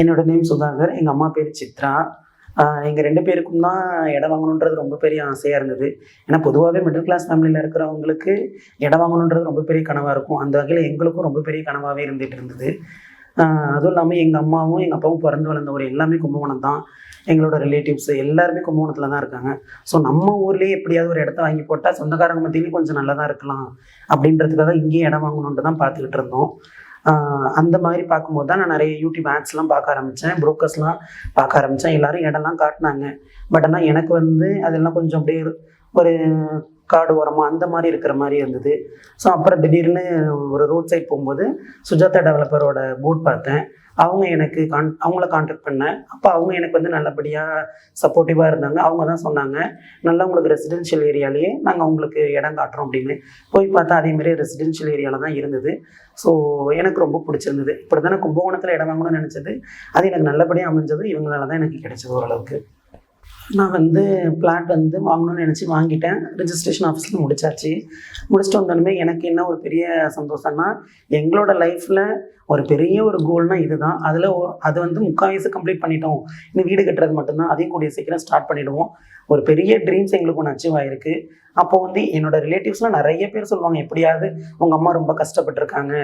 என்னோட நேம் சுதாகர். எங்கள் அம்மா பேர் சித்ரா. எங்கள் 2 பேருக்கும் தான் இடம் வாங்கணுன்றது ரொம்ப பெரிய ஆசையாக இருந்தது. ஏன்னா பொதுவாகவே மிடில் கிளாஸ் ஃபேமிலியில் இருக்கிறவங்களுக்கு இடம் வாங்கணுன்றது ரொம்ப பெரிய கனவாக இருக்கும். அந்த வகையில் எங்களுக்கும் ரொம்ப பெரிய கனவாகவே இருந்துகிட்டு இருந்தது. அதுவும் இல்லாமல் எங்கள் அம்மாவும் எங்கள் அப்பாவும் பிறந்து வளர்ந்தவர் எல்லாமே கும்பகோணம் தான். எங்களோட ரிலேட்டிவ்ஸ் எல்லாருமே கும்பகோணத்தில் தான் இருக்காங்க. ஸோ நம்ம ஊர்லேயே எப்படியாவது ஒரு இடத்த வாங்கி போட்டால் சொந்தக்காரங்க மத்தியிலையும் கொஞ்சம் நல்லதாக இருக்கலாம் அப்படின்றதுக்காக இங்கேயே இடம் வாங்கணுன்ட்டு தான் பார்த்துக்கிட்டு இருந்தோம். அந்த மாதிரி பார்க்கும்போது தான் நான் நிறைய யூடியூப் ஆட்ஸ்லாம் பார்க்க ஆரம்பித்தேன், ப்ரோக்கர்ஸ்லாம் பார்க்க ஆரம்பித்தேன். எல்லோரும் இடம்லாம் காட்டினாங்க. பட் ஆனால் எனக்கு அதெல்லாம் கொஞ்சம் அப்படியே ஒரு காடு ஓரமாக அந்த மாதிரி இருக்கிற மாதிரி இருந்தது. ஸோ அப்புறம் திடீர்னு ஒரு ரோட் சைட் போகும்போது சுஜாதா டெவலப்பரோட போர்ட் பார்த்தேன். அவங்கள கான்டாக்ட் பண்ணேன். அப்போ அவங்க எனக்கு நல்லபடியாக சப்போர்ட்டிவாக இருந்தாங்க. அவங்க தான் சொன்னாங்க, நல்லா உங்களுக்கு ரெசிடென்ஷியல் ஏரியாலேயே நாங்கள் உங்களுக்கு இடம் காட்டுறோம் அப்படின்னு. போய் பார்த்தா அதேமாரி ரெசிடென்ஷியல் ஏரியாவில் தான் இருந்தது. ஸோ எனக்கு ரொம்ப பிடிச்சிருந்தது. இப்படி தானே கும்பகோணத்தில் இடம் வாங்கணும்னு நினச்சது, அது எனக்கு நல்லபடியாக அமைஞ்சது. இவங்களால தான் எனக்கு கிடைச்சது ஓரளவுக்கு. நான் பிளாட் வாங்கணும்னு நினச்சி வாங்கிட்டேன். ரிஜிஸ்ட்ரேஷன் ஆஃபீஸில் முடிச்சாச்சு. முடிச்சுட்டு வந்தோடனே எனக்கு என்ன ஒரு பெரிய சந்தோஷம்னா, எங்களோட லைஃப்பில் ஒரு பெரிய ஒரு கோல்னால் இதுதான். அது முக்கால்வாசி கம்ப்ளீட் பண்ணிட்டோம். இன்னும் வீடு கட்டுறது மட்டும்தான். அதையும் கூடிய சீக்கிரம் ஸ்டார்ட் பண்ணிவிடுவோம். ஒரு பெரிய ட்ரீம்ஸ் எங்களுக்கு ஒன்று அச்சீவ் ஆகிருக்கு. அப்போ என்னோட ரிலேட்டிவ்ஸ்லாம் நிறைய பேர் சொல்லுவாங்க, எப்படியாவது உங்கள் அம்மா ரொம்ப கஷ்டப்பட்டுருக்காங்க,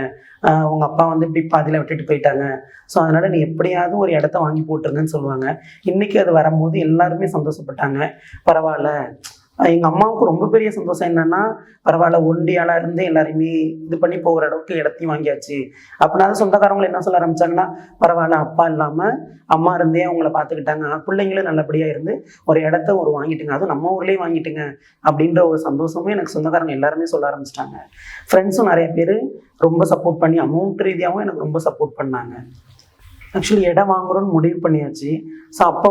உங்கள் அப்பா இப்படி பாதியில் விட்டுட்டு போயிட்டாங்க, ஸோ அதனால் நீ எப்படியாவது ஒரு இடத்த வாங்கி போட்டுருங்கன்னு சொல்லுவாங்க. இன்றைக்கி அது வரும்போது எல்லாருமே சந்தோஷப்பட்டாங்க. பரவாயில்ல. எங்கள் அம்மாவுக்கு ரொம்ப பெரிய சந்தோஷம் என்னென்னா, பரவாயில்ல ஒண்டியாளாக இருந்து எல்லாருமே இது பண்ணி போகிற அளவுக்கு இடத்தையும் வாங்கியாச்சு. அப்படின்னா சொந்தக்காரங்களை என்ன சொல்ல ஆரம்பித்தாங்கன்னா, பரவாயில்ல அப்பா இல்லாமல் அம்மா இருந்தே அவங்கள பார்த்துக்கிட்டாங்க, பிள்ளைங்களும் நல்லபடியாக இருந்து ஒரு இடத்த வாங்கிட்டுங்க, அதுவும் நம்ம ஊர்லேயே வாங்கிட்டுங்க அப்படின்ற ஒரு சந்தோஷமும் எனக்கு சொந்தக்காரங்க எல்லாருமே சொல்ல ஆரம்பிச்சிட்டாங்க. ஃப்ரெண்ட்ஸும் நிறைய பேர் ரொம்ப சப்போர்ட் பண்ணி அமௌண்ட் ரீதியாகவும் எனக்கு ரொம்ப சப்போர்ட் பண்ணாங்க. ஆக்சுவலி இடம் வாங்குறோன்னு முடிவு பண்ணியாச்சு. ஸோ அப்போ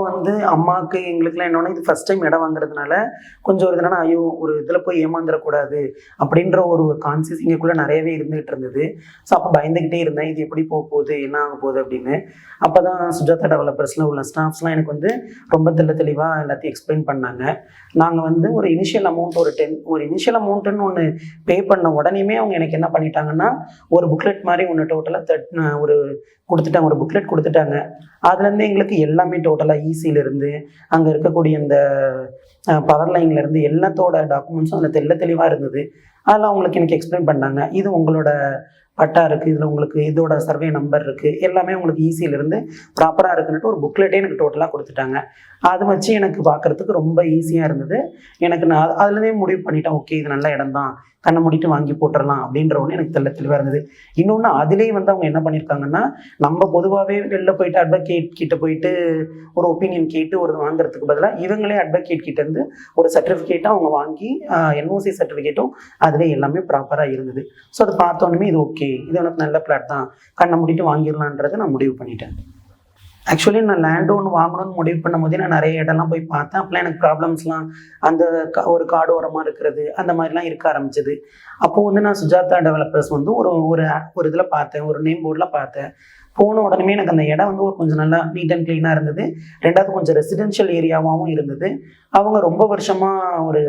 அம்மாவுக்கு எங்களுக்குலாம் என்னன்னா, இது ஃபஸ்ட் டைம் இடம் வாங்குறதுனால கொஞ்சம் ஒரு இதுனா, ஐயோ ஒரு இதில் போய் ஏமாந்துடக்கூடாது அப்படின்ற ஒரு கான்சியஸ் எங்களுக்குள்ளே நிறையவே இருந்துகிட்டு இருந்தது. ஸோ அப்போ பயந்துக்கிட்டே இருந்தேன், இது எப்படி போக போகுது, என்ன ஆக போகுது அப்படின்னு. அப்போ தான் சுஜாதா டெவலப்பர்ஸில் உள்ள ஸ்டாஃப்ஸ்லாம் எனக்கு ரொம்ப தெளிவாக எல்லாத்தையும் எக்ஸ்பிளைன் பண்ணாங்க. நாங்கள் ஒரு இனிஷியல் அமௌண்ட் ஒரு இனிஷியல் அமௌண்ட்டுன்னு ஒன்று பே பண்ண உடனேயுமே அவங்க எனக்கு என்ன பண்ணிட்டாங்கன்னா, ஒரு புக்லெட் மாதிரி ஒன்று டோட்டலாக ஒரு புக்லெட் கொடுத்துட்டாங்க. அதுலேருந்து எங்களுக்கு எல்லாமே டோட்டலாக ஈஸியிலேருந்து அங்கே இருக்கக்கூடிய இந்த பவர் லைன்லேருந்து எல்லாத்தோட டாக்குமெண்ட்ஸும் அதில் தெளிவாக இருந்தது. அதில் அவங்களுக்கு எனக்கு எக்ஸ்பிளைன் பண்ணாங்க, இது உங்களோட பட்டா இருக்குது, இதில் உங்களுக்கு இதோட சர்வே நம்பர் இருக்குது, எல்லாமே உங்களுக்கு ஈஸியிலேருந்து ப்ராப்பராக இருக்குன்னுட்டு ஒரு புக்லெட்டே எனக்கு டோட்டலாக கொடுத்துட்டாங்க. அதை வச்சு எனக்கு பார்க்குறதுக்கு ரொம்ப ஈஸியாக இருந்தது. நான் அதுலேருந்தே முடிவு பண்ணிட்டேன், ஓகே இது நல்ல இடம் தான், கண்ணை மூடிட்டு வாங்கி போட்டுடலாம் அப்படின்ற ஒன்று எனக்கு தெளிவாக இருந்தது. இன்னொன்று அதுலேயே அவங்க என்ன பண்ணியிருக்காங்கன்னா, நம்ம பொதுவாகவே வெளில போயிட்டு அட்வொகேட் கிட்ட போயிட்டு ஒரு ஒப்பீனியன் கேட்டு ஒரு வாங்குறதுக்கு பதிலாக இவங்களே அட்வொகேட் கிட்டேருந்து ஒரு சர்டிஃபிகேட்டாக அவங்க வாங்கி என்ஓசி சர்டிஃபிகேட்டும் அதிலே எல்லாமே ப்ராப்பராக இருந்தது. ஸோ அதை பார்த்தோன்னே இது ஓகே, இது எனக்கு நல்ல பிளாட் தான், கண்ணை மூடிட்டு வாங்கிடலான்றதை நான் முடிவு பண்ணிட்டேன். ஆக்சுவலி நான் லேண்ட் ஒன்று வாங்கணும்னு முடிவு பண்ணும் போதே நான் நிறைய இடம்லாம் போய் பார்த்தேன். அப்போலாம் எனக்கு ப்ராப்ளம்ஸ்லாம் அந்த ஒரு காடு ஓரமாக இருக்கிறது அந்த மாதிரிலாம் இருக்க ஆரம்பிச்சது. அப்போது நான் சுஜாதா டெவலப்பர்ஸ் ஒரு இதில் பார்த்தேன், ஒரு நேம் போர்டில் பார்த்தேன். போன உடனே எனக்கு அந்த இடம் ஒரு கொஞ்சம் நல்லா நீட் அண்ட் க்ளீனாக இருந்தது. ரெண்டாவது கொஞ்சம் ரெசிடென்ஷியல் ஏரியாவாகவும் இருந்தது. அவங்க ரொம்ப வருஷமாக ஒரு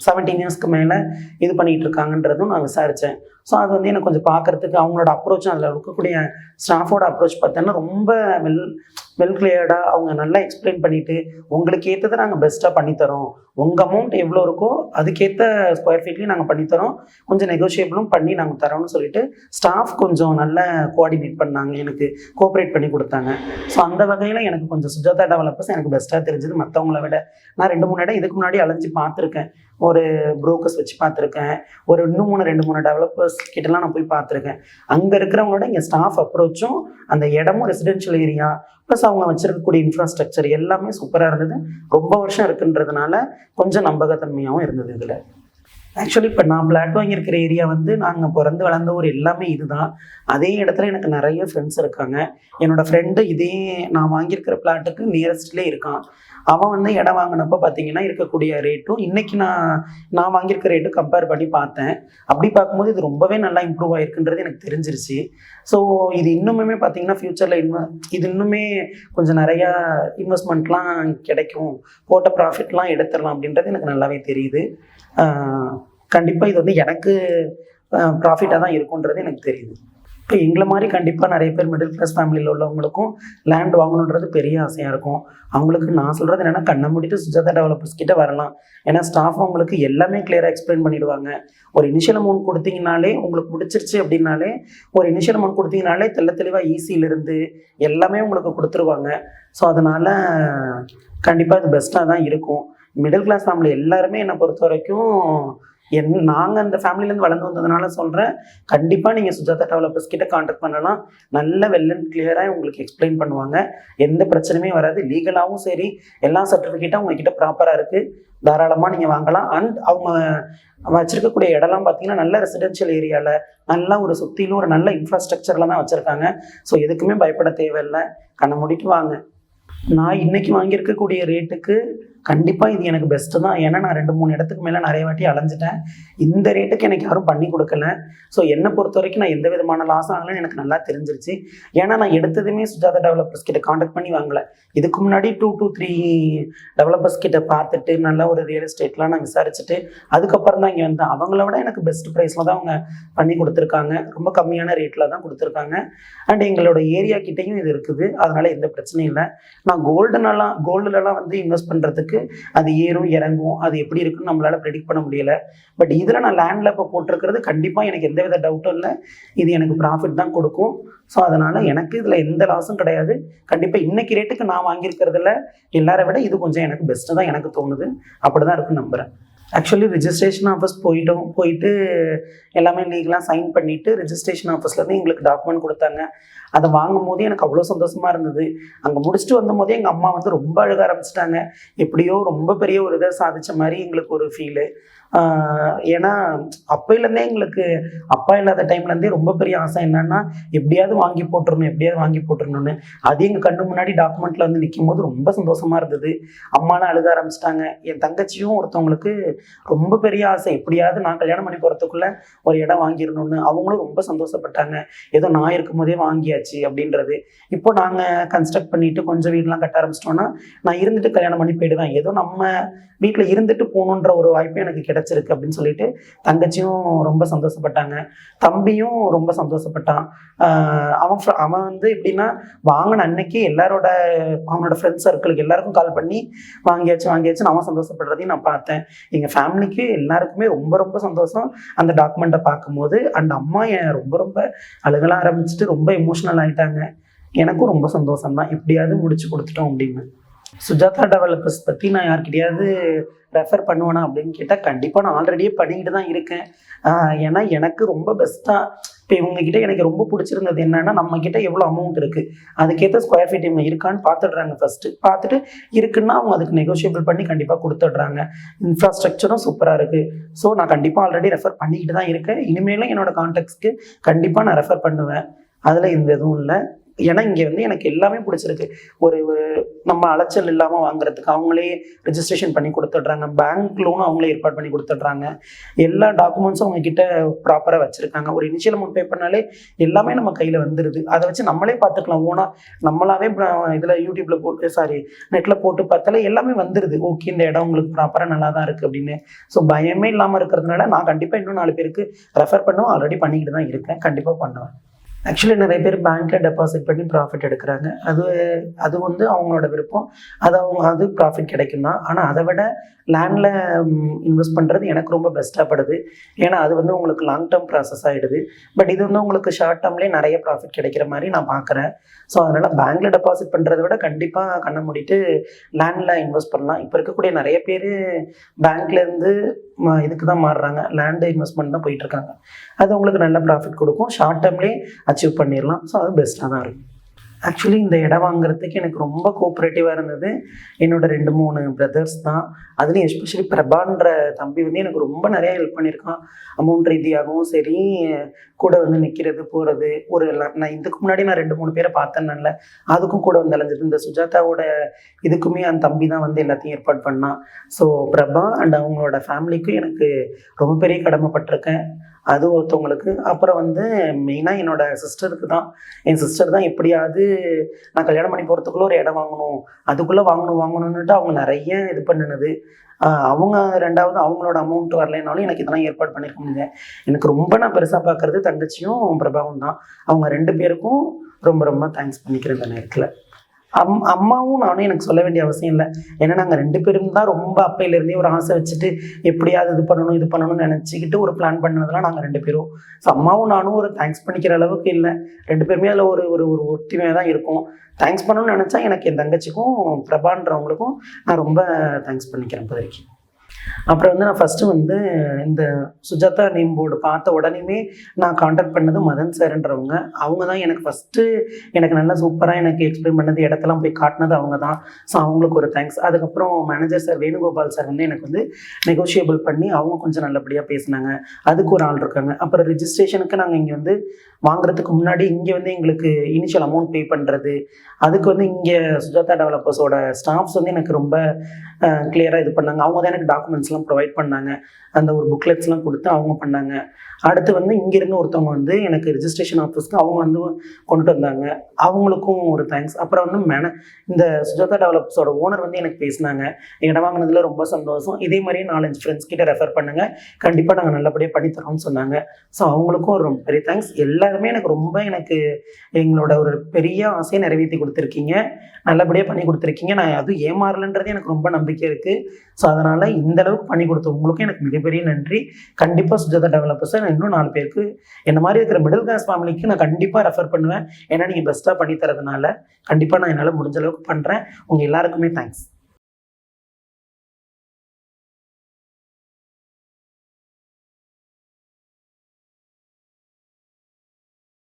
17 இயர்ஸ்க்கு மேலே இது பண்ணிகிட்டு இருக்காங்கன்றதும் நான் விசாரித்தேன். ஸோ அது எனக்கு கொஞ்சம் பார்க்குறதுக்கு அவங்களோட அப்ரோச்சும் அதில் இருக்கக்கூடிய ஸ்டாஃபோட அப்ரோச் பார்த்தோன்னா ரொம்ப வெல் கிளியர்டாக அவங்க நல்லா எக்ஸ்பிளைன் பண்ணிவிட்டு, உங்களுக்கு ஏற்றதை நாங்கள் பெஸ்ட்டாக பண்ணித்தரோம், உங்கள் அமௌண்ட் எவ்வளோ இருக்கோ அதுக்கேற்ற ஸ்கொயர் ஃபீட்லேயும் நாங்கள் பண்ணித்தரோம், கொஞ்சம் நெகோஷியபிளும் பண்ணி நாங்கள் தரோம்னு சொல்லிட்டு ஸ்டாஃப் கொஞ்சம் நல்லா கோஆர்டினேட் பண்ணாங்க, எனக்கு கோஆப்ரேட் பண்ணி கொடுத்தாங்க. ஸோ அந்த வகையில் எனக்கு கொஞ்சம் சுஜாதா டெவலப்பர்ஸ் எனக்கு பெஸ்ட்டாக தெரிஞ்சது மற்றவங்கள விட. நான் 2-3 இடம் இதுக்கு முன்னாடி அலைஞ்சு பார்த்துருக்கேன். ஒரு புரோக்கர்ஸ் வச்சு பார்த்துருக்கேன், ஒரு 2-3 டெவலப்பர்ஸ் கிட்டலாம் நான் போய் பார்த்துருக்கேன். அங்கே இருக்கிறவங்களோட இங்கே ஸ்டாஃப் அப்ரோச்சும் அந்த இடமும் ரெசிடென்ஷியல் ஏரியா ப்ளஸ் அவங்க வச்சிருக்கக்கூடிய இன்ஃப்ராஸ்ட்ரக்சர் எல்லாமே சூப்பராக இருந்தது. ரொம்ப வருஷம் இருக்குன்றதுனால கொஞ்சம் நம்பகத்தன்மையாகவும் இருந்தது. இதில் ஆக்சுவலி இப்போ நான் பிளாட் வாங்கியிருக்கிற ஏரியா நாங்கள் பிறந்து வளர்ந்த ஒரு எல்லாமே இதுதான். அதே இடத்துல எனக்கு நிறைய ஃப்ரெண்ட்ஸ் இருக்காங்க. என்னோடய ஃப்ரெண்டு இதே நான் வாங்கியிருக்கிற பிளாட்டுக்கு நியரஸ்ட்லேயே இருக்கான். அவன் இடம் வாங்கினப்போ பார்த்தீங்கன்னா இருக்கக்கூடிய ரேட்டும் இன்றைக்கி நான் வாங்கியிருக்க ரேட்டும் கம்பேர் பண்ணி பார்த்தேன். அப்படி பார்க்கும்போது இது ரொம்பவே நல்லா இம்ப்ரூவ் ஆகிருக்குன்றது எனக்கு தெரிஞ்சிருச்சு. ஸோ இது இன்னுமே பார்த்தீங்கன்னா ஃப்யூச்சரில் இது இன்னுமே கொஞ்சம் நிறையா இன்வெஸ்ட்மெண்ட்லாம் கிடைக்கும், போட்ட ப்ராஃபிட்லாம் எடுத்துடலாம் அப்படின்றது எனக்கு நல்லாவே தெரியுது. கண்டிப்பாக இது எனக்கு ப்ராஃபிட்டாக தான் இருக்குன்றது எனக்கு தெரியுது. இப்போ எங்களை மாதிரி கண்டிப்பாக நிறைய பேர் மிடில் கிளாஸ் ஃபேமிலியில் உள்ளவங்களுக்கும் லேண்ட் வாங்கணுன்றது பெரிய ஆசையாக இருக்கும். அவங்களுக்கு நான் சொல்கிறது என்னென்னா, கண்ணை மூடிட்டு சுஜாதா டெவலப்பர்ஸ் கிட்ட வரலாம். ஏன்னா ஸ்டாஃப் அவங்களுக்கு எல்லாமே கிளியராக எக்ஸ்பிளைன் பண்ணிடுவாங்க. ஒரு இனிஷியல் அமௌண்ட் கொடுத்தீங்கனாலே, உங்களுக்கு பிடிச்சிருச்சு அப்படின்னாலே, ஒரு இனிஷியல் அமௌண்ட் கொடுத்தீங்கனாலே தெளிவாக ஈஸியிலிருந்து எல்லாமே உங்களுக்கு கொடுத்துருவாங்க. ஸோ அதனால் கண்டிப்பாக இது பெஸ்ட்டாக தான் இருக்கும். மிடில் கிளாஸ் ஃபேமிலி எல்லாருமே என்னை பொறுத்த வரைக்கும் நாங்கள் அந்த ஃபேமிலியிலேருந்து வளர்ந்து வந்ததுனால சொல்கிறேன், கண்டிப்பாக நீங்கள் சுஜாதா டெவலப்பர்ஸ் கிட்ட கான்டாக்ட் பண்ணலாம். நல்ல வெல் அண்ட் கிளியராக உங்களுக்கு எக்ஸ்பிளைன் பண்ணுவாங்க. எந்த பிரச்சனையுமே வராது. லீகலாகவும் சரி, எல்லா சர்டிஃபிகேட்டும் உங்ககிட்ட ப்ராப்பராக இருக்குது. தாராளமாக நீங்கள் வாங்கலாம். அண்ட் அவங்க வச்சிருக்கக்கூடிய இடம்லாம் பார்த்தீங்கன்னா நல்ல ரெசிடென்ஷியல் ஏரியாவில், நல்லா ஒரு சுற்றிலும் ஒரு நல்ல இன்ஃப்ராஸ்ட்ரக்சரில் தான் வச்சுருக்காங்க. ஸோ எதுக்குமே பயப்பட தேவையில்லை. கண்ணை மூடிட்டு வாங்க. நான் இன்னைக்கு வாங்கியிருக்கக்கூடிய ரேட்டுக்கு கண்டிப்பாக இது எனக்கு பெஸ்ட்டு தான். ஏன்னா நான் 2-3 இடத்துக்கு மேலே நிறைய வாட்டி அலைஞ்சிட்டேன். இந்த ரேட்டுக்கு எனக்கு யாரும் பண்ணி கொடுக்கல. ஸோ என்னை பொறுத்த வரைக்கும் நான் எந்த விதமான லாஸ் ஆகலைன்னு எனக்கு நல்லா தெரிஞ்சிருச்சு. ஏன்னா நான் எடுத்ததுமே சுஜாதா டெவலப்பர்ஸ் கிட்ட காண்டாக்ட் பண்ணி வாங்கலை. இதுக்கு முன்னாடி 2 to 3 டெவலப்பர்ஸ் கிட்ட பார்த்துட்டு நல்லா ஒரு ரியல் எஸ்டேட்லாம் நான் விசாரிச்சுட்டு அதுக்கப்புறம் தான் இங்கே வந்தேன். அவங்கள விட எனக்கு பெஸ்ட் ப்ரைஸில் தான் அவங்க பண்ணி கொடுத்துருக்காங்க. ரொம்ப கம்மியான ரேட்டில் தான் கொடுத்துருக்காங்க. அண்ட் எங்களோட ஏரியா கிட்டேயும் இது இருக்குது. அதனால் எந்த பிரச்சனையும் இல்லை. நான் கோல்டுலலாம் வந்து இன்வெஸ்ட் பண்ணுறதுக்கு அது ஏறும் இறங்கும், அது எப்படி இருக்குன்னு நம்மளால ப்ரெடிக்ட் பண்ண முடியல. பட் இதில் நான் லேண்டில் இப்போ போட்டிருக்கிறது கண்டிப்பாக எனக்கு எந்தவித டவுட்டும் இல்லை. இது எனக்கு ப்ராஃபிட் தான் கொடுக்கும். ஸோ அதனால் எனக்கு இதில் எந்த லாஸும் கிடையாது. கண்டிப்பாக இன்னைக்கு ரேட்டுக்கு நான் வாங்கியிருக்கிறதுல எல்லாரை விட இது கொஞ்சம் எனக்கு பெஸ்ட்டு தான் எனக்கு தோணுது. அப்படி தான் இருக்குன்னு நம்புகிறேன். ஆக்சுவலி ரிஜிஸ்ட்ரேஷன் ஆஃபீஸ் போயிட்டு எல்லாமே லீகலாக சைன் பண்ணிவிட்டு ரிஜிஸ்ட்ரேஷன் ஆஃபீஸ்லேருந்து எங்களுக்கு டாக்குமெண்ட் கொடுத்தாங்க. அதை வாங்கும் போதே எனக்கு அவ்வளோ சந்தோஷமாக இருந்தது. அங்கே முடிச்சுட்டு வந்த போதே எங்கள் அம்மா வந்து ரொம்ப அழுக ஆரம்பிச்சிட்டாங்க. எப்படியோ ரொம்ப பெரிய ஒரு இதை சாதித்த மாதிரி எங்களுக்கு ஒரு ஃபீலு. ஏன்னா அப்பையிலேருந்தே எங்களுக்கு அப்பா இல்லாத டைம்லேருந்தே ரொம்ப பெரிய ஆசை என்னன்னா, எப்படியாவது வாங்கி போட்டுருணும்னு. அது எங்கள் கண்ணு முன்னாடி டாக்குமெண்ட்டில் வந்து நிற்கும் போது ரொம்ப சந்தோஷமாக இருந்தது. அம்மாலாம் அழுக ஆரம்பிச்சிட்டாங்க. என் தங்கச்சியும் ஒருத்தவங்களுக்கு ரொம்ப பெரிய ஆசை, எப்படியாவது நான் கல்யாணம் பண்ணி போகிறதுக்குள்ளே ஒரு இடம் வாங்கிடணும்னு. அவங்களும் ரொம்ப சந்தோஷப்பட்டாங்க. ஏதோ நான் இருக்கும் போதே வாங்கியாச்சு அப்படின்றது. இப்போ நாங்கள் கன்ஸ்ட்ரக்ட் பண்ணிட்டு கொஞ்சம் வீடெலாம் கட்ட ஆரம்பிச்சிட்டோன்னா நான் இருந்துட்டு கல்யாணம் பண்ணி போயிடுவேன். ஏதோ நம்ம வீட்டில் இருந்துட்டு போகணுன்ற ஒரு வாய்ப்பு எனக்கு கிடைச்சிருக்கு அப்படின்னு சொல்லிட்டு தங்கச்சியும் ரொம்ப சந்தோஷப்பட்டாங்க. தம்பியும் ரொம்ப சந்தோஷப்பட்டான். அவன் வந்து எப்படின்னா, வாங்கின அன்னைக்கு அவனோட ஃப்ரெண்ட்ஸ் சர்க்கிளுக்கு எல்லாருக்கும் கால் பண்ணி வாங்கியாச்சுன்னு அவன் சந்தோஷப்படுறதையும் நான் பார்த்தேன். எங்கள் ஃபேமிலிக்கு எல்லாருக்குமே ரொம்ப ரொம்ப சந்தோஷம் அந்த டாக்குமெண்ட்டை பார்க்கும்போது. அண்ட் அம்மா ரொம்ப அழுகலாம் ஆரம்பிச்சுட்டு ரொம்ப எமோஷ்னல் ஆகிட்டாங்க. எனக்கும் ரொம்ப சந்தோஷம் தான், எப்படியாவது முடிச்சு கொடுத்துட்டோம் அப்படின்னு. சுஜாதா டெவலப்பர்ஸ் பற்றி நான் யார்கிட்டையாவது ரெஃபர் பண்ணுவேனா அப்படின்னு கேட்டால் கண்டிப்பாக நான் ஆல்ரெடியே பண்ணிக்கிட்டு தான் இருக்கேன். ஏன்னா எனக்கு ரொம்ப பெஸ்ட்டாக இப்போ இவங்ககிட்ட எனக்கு ரொம்ப பிடிச்சிருந்தது என்னென்னா, நம்மக்கிட்ட எவ்வளோ அமௌண்ட் இருக்குது, அதுக்கேற்ற ஸ்கொயர் ஃபீட் இவங்க இருக்கான்னு பார்த்துடுறாங்க. ஃபஸ்ட்டு பார்த்துட்டு இருக்குன்னா அவங்க அதுக்கு நெகோஷியபிள் பண்ணி கண்டிப்பாக கொடுத்துட்றாங்க. இன்ஃப்ராஸ்ட்ரக்சரும் சூப்பராக இருக்குது. ஸோ நான் கண்டிப்பாக ஆல்ரெடி ரெஃபர் பண்ணிக்கிட்டு தான் இருக்கேன். இனிமேலும் என்னோட கான்டாக்ட்ஸ்க்கு கண்டிப்பாக நான் ரெஃபர் பண்ணுவேன். அதில் எந்த இதுவும் இல்லை. ஏன்னா இங்கே வந்து எனக்கு எல்லாமே பிடிச்சிருக்கு. ஒரு நம்ம அலைச்சல் இல்லாமல் வாங்குறதுக்கு அவங்களே ரிஜிஸ்ட்ரேஷன் பண்ணி கொடுத்துட்றாங்க. பேங்க் லோனும் அவங்களே ஏற்பாடு பண்ணி கொடுத்துட்றாங்க. எல்லா டாக்குமெண்ட்ஸும் அவங்கக்கிட்ட ப்ராப்பராக வச்சுருக்காங்க. ஒரு இனிஷியல் அமௌண்ட் பே பண்ணாலே எல்லாமே நம்ம கையில் வந்துடுது. அதை வச்சு நம்மளே பார்த்துக்கலாம். ஓனாக நம்மளாவே இதில் நெட்டில் போட்டு பார்த்தாலே எல்லாமே வந்துடுது. ஓகே, இந்த இடம் உங்களுக்கு ப்ராப்பராக நல்லா தான் இருக்குது அப்படின்னு. ஸோ பயமே இல்லாமல் இருக்கிறதுனால நான் கண்டிப்பாக இன்னும் 4 பேருக்கு ரெஃபர் பண்ணுவேன். ஆல்ரெடி பண்ணிக்கிட்டு தான் இருக்கேன். கண்டிப்பாக பண்ணுவேன். ஆக்சுவலி நிறைய பேர் பேங்க்கில் டெபாசிட் பண்ணி ப்ராஃபிட் எடுக்கிறாங்க. அது வந்து அவங்களோட விருப்பம். அது ப்ராஃபிட் கிடைக்கும் தான். ஆனால் அதை விட லேண்டில் இன்வெஸ்ட் பண்ணுறது எனக்கு ரொம்ப பெஸ்ட்டாக படுது. ஏன்னா அது வந்து உங்களுக்கு லாங் டேர்ம் ப்ராசஸ் ஆகிடுது. பட் இது வந்து உங்களுக்கு ஷார்ட் டேர்ம்லேயே நிறைய ப்ராஃபிட் கிடைக்கிற மாதிரி நான் பார்க்குறேன். ஸோ அதனால் பேங்க்கில் டெபாசிட் பண்ணுறதை விட கண்டிப்பாக கண்ணை மூடிட்டு லேண்டில் இன்வெஸ்ட் பண்ணலாம். இப்போ இருக்கக்கூடிய நிறைய பேர் பேங்க்லேருந்து இதுக்கு தான் மாறுறாங்க. லேண்டு இன்வெஸ்ட்மெண்ட் தான் போயிட்டுருக்காங்க. அது உங்களுக்கு நல்ல ப்ராஃபிட் கொடுக்கும். ஷார்ட் டேர்ம்லேயே அச்சீவ் பண்ணிடலாம். ஸோ அது பெஸ்ட்டாக தான் இருக்கும். ஆக்சுவலி இந்த இடம் வாங்குறதுக்கு எனக்கு ரொம்ப கோஆப்ரேட்டிவாக இருந்தது என்னோட 2-3 பிரதர்ஸ் தான். அதுலேயும் எஸ்பெஷலி பிரபான்ற தம்பி வந்து எனக்கு ரொம்ப நிறையா ஹெல்ப் பண்ணியிருக்கான். அமௌண்ட் ரீதியாகவும் சரி, கூட வந்து நிற்கிறது போகிறது. நான் இதுக்கு முன்னாடி நான் 2-3 பேரை பார்த்தேன்னால அதுக்கும் கூட வந்து அலைஞ்சிட்டு. இந்த சுஜாதாவோட இதுக்குமே அந்த தம்பி தான் வந்து எல்லாத்தையும் ஏற்பாடு பண்ணான். ஸோ பிரபா அண்ட் அவங்களோட ஃபேமிலிக்கும் எனக்கு ரொம்ப பெரிய கடமைப்பட்டிருக்கேன். அது ஒருத்தவங்களுக்கு. அப்புறம் வந்து மெயினாக என்னோட சிஸ்டருக்கு தான். என் சிஸ்டர் தான் எப்படியாவது நான் கல்யாணம் பண்ணி போகிறதுக்குள்ளே ஒரு இடம் வாங்கணும், அதுக்குள்ளே வாங்கணுன்னுட்டு அவங்க நிறைய இது பண்ணினது. அவங்க 2வது அவங்களோட அமௌண்ட் வரலைனாலும் எனக்கு இதெல்லாம் ஏற்பாடு பண்ணியிருக்க முடியல. எனக்கு ரொம்ப நான் பெருசாக பார்க்குறது தங்கச்சியும் பிரபாவும் தான். அவங்க 2 பேருக்கும் ரொம்ப ரொம்ப தேங்க்ஸ் பண்ணிக்கிறேன் இந்த நேரத்தில். அம்மாவும் நானும் எனக்கு சொல்ல வேண்டிய அவசியம் இல்லை. ஏன்னா நாங்கள் 2 பேரும் தான் ரொம்ப அப்பையிலேருந்தே ஒரு ஆசை வச்சுட்டு எப்படியாவது இது பண்ணணும்னு நினச்சிக்கிட்டு ஒரு பிளான் பண்ணதெல்லாம் நாங்கள் 2 பேரும். ஸோ அம்மாவும் நானும் ஒரு தேங்க்ஸ் பண்ணிக்கிற அளவுக்கு இல்லை. 2 பேருமே அதில் ஒரு ஒரு ஒரு ஒற்றுமையாக தான் இருக்கும். தேங்க்ஸ் பண்ணணும்னு நினச்சா எனக்கு என் தங்கச்சிக்கும் பிரபான்றவங்களுக்கும் நான் ரொம்ப தேங்க்ஸ் பண்ணிக்கிறேன் இப்போதைக்கு. அப்புறம் வந்து நான் ஃபஸ்ட்டு வந்து இந்த சுஜாதா நேம் போர்டு பார்த்த உடனேயுமே நான் காண்டாக்ட் பண்ணது மதன் சார்ன்றவங்க. அவங்க தான் எனக்கு ஃபஸ்ட்டு எனக்கு நல்லா சூப்பராக எனக்கு எக்ஸ்பிளைன் பண்ணது, இடத்தெல்லாம் போய் காட்டினது அவங்க தான். ஸோ அவங்களுக்கு ஒரு தேங்க்ஸ். அதுக்கப்புறம் மேனேஜர் சார் வேணுகோபால் சார் வந்து எனக்கு வந்து நெகோஷியபிள் பண்ணி அவங்க கொஞ்சம் நல்லபடியாக பேசினாங்க. அதுக்கு ஒரு ஆள் இருக்காங்க. அப்புறம் ரிஜிஸ்ட்ரேஷனுக்கு நாங்கள் இங்கே வந்து வாங்குறதுக்கு முன்னாடி இங்கே வந்து எங்களுக்கு இனிஷியல் அமௌண்ட் பே பண்ணுறது, அதுக்கு வந்து இங்கே சுஜாதா டெவலப்பர்ஸோட ஸ்டாஃப்ஸ் வந்து எனக்கு ரொம்ப கிளியராக இது பண்ணாங்க. அவங்க தான் எனக்கு டாக்குமெண்ட்ஸ்லாம் ப்ரொவைட் பண்ணாங்க. அந்த ஒரு புக்லெட்ஸ்லாம் கொடுத்து அவங்க பண்ணாங்க. அடுத்து வந்து இங்கேருந்து ஒருத்தவங்க வந்து எனக்கு ரிஜிஸ்ட்ரேஷன் ஆஃபீஸ்க்கு அவங்க வந்து கொண்டு வந்தாங்க. அவங்களுக்கும் ஒரு தேங்க்ஸ். அப்புறம் வந்து இந்த சுஜாதா டெவலப்பர்ஸோட ஓனர் வந்து எனக்கு பேசினாங்க. இடம் வாங்கினதுல ரொம்ப சந்தோஷம். இதே மாதிரியே 4-5 ஃப்ரெண்ட்ஸ் கிட்ட ரெஃபர் பண்ணுங்கள், கண்டிப்பாக நாங்கள் நல்லபடியாக பண்ணித்தரோம்னு சொன்னாங்க. ஸோ அவங்களுக்கும் ஒரு ரொம்ப பெரிய தேங்க்ஸ். எல்லாருமே எனக்கு ரொம்ப எங்களோட ஒரு பெரிய ஆசையை நிறைவேற்றி கொடுத்துருக்கீங்க, நல்லபடியாக பண்ணி கொடுத்துருக்கீங்க. நான் அதுவும் ஏமாறலன்றது எனக்கு ரொம்ப நம்பிக்கை இருக்குது. ஸோ அதனால் இந்த அளவுக்கு பண்ணி கொடுத்த உங்களுக்கும் எனக்கு மிகப்பெரிய நன்றி. கண்டிப்பாக சுஜாதா டெவலப்பர்ஸை நான் இன்னும் 4 பேருக்கு என்ன மாதிரி இருக்கிற மிடில் கிளாஸ் ஃபேமிலிக்கு நான் கண்டிப்பாக ரெஃபர் பண்ணுவேன். ஏன்னா நீங்கள் பெஸ்ட்டாக பண்ணி தரதுனால கண்டிப்பாக நான் என்னால் முடிஞ்ச அளவுக்கு பண்ணுறேன். உங்கள் எல்லாருக்குமே தேங்க்ஸ்.